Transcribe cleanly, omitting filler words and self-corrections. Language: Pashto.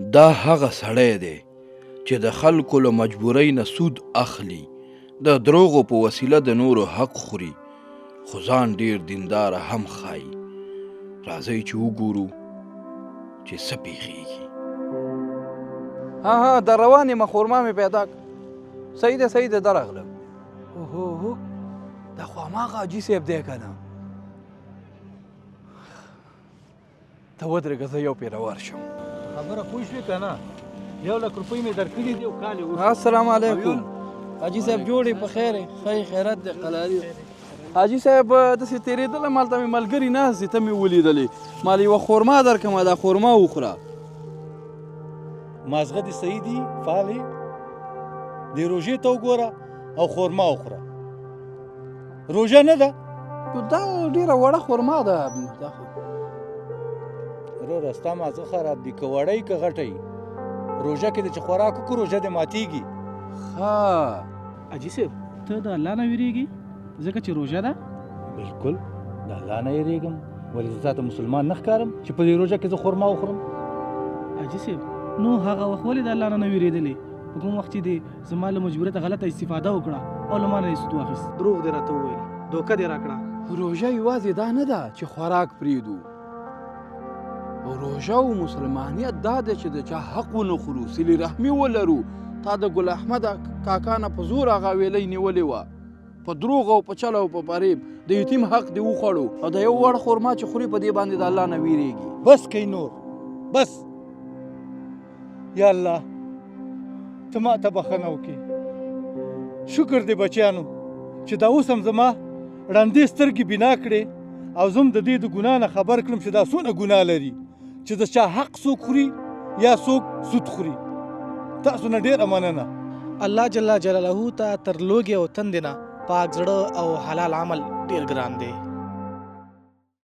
دا هغه سړی دی چې د خلکو له مجبورۍ نه سود اخلي، د دروغو په وسیله د نورو حق خوري، خو ځان ډیر دینداره هم ښایي. راځئ چې وګورو چې څه پیښیږي. ها در روان یم، خورما مې پیدا کړ. صحیح ده درغلم. اوهو دا خو هماغه حاجي صاحب دی که نه؟ ته ودرېږه، زه یو پېره ورشم. خبره پوه شوې که نه؟ 1,00,000 روپۍ مې درکړي دي او کال یې وشو. السلام علیکم. حاجي صاحب جوړې په خیر یې؟ ښه خیرت دی قلاري. حاجي صاحب داسې تېرېدلم، هلته مې ملګري ناست دي، ته مې ولیدلې. مال یوه خورما درکړمه، دا خورما وخوره. مازغه دې صحیح دي، فعال یې. دې روژې ته وګوره او خورما وخوره. روژه نه ده؟ دا ډېره وړه خورما ده. دا خو وروره ستا مازغه خراب دي، که وړه یي که غټه یي. روژه کې د چې خوراک وکړو روژه دې ماتېږي. ښه حاجي صاحب ته د الله نه ویرېږي ځکه چې روژه ده؟ بلکل د الله نه یېرېږم، ولې زه تاته مسلمان نه ښکارم چې په دې روژه کې زه خورما وخورم؟ حاجي صاحب نو هغه وخت ولې د الله نه ویرېدلې؟ په کوم وخت چې دې زما له مجبوریت غلطه استفاده وکړه او له ما نه یې سود واخیست؟ دروغ دې راته وویل، دوکه دې راکړه. روژه یوازې دا نه ده چې خوراک پرېږدو. روژه او مسلمانیت دا دی چې د چا حق ونه خورو، صلې رحمي ولرو. تا د ګل احمد کاکا نه په زور هغه ویلۍ نیولې وه، په دروغ او په چل او په فریب د یتیم حق دې وخوړو، او د یو وړ خورما چې خوري په دې باندې د الله نه ویرېږي. بس کوي نور، بس. یا الله ته ما ته بخښنه وکړې. شکر دې بچیانو چې دا اوس هم زما ړندې سترګې بنا کړې او زه هم د دې د ګناه نه خبر کړم چې دا څونه ګناه لري چې د چا حق څوک خوري یا څوک سود خوري. تاسو نه ډېره مننه. الله جل جلاله ته تر لوږې او تندې نه پاک زړه او حلال عمل ډېر ګران دی.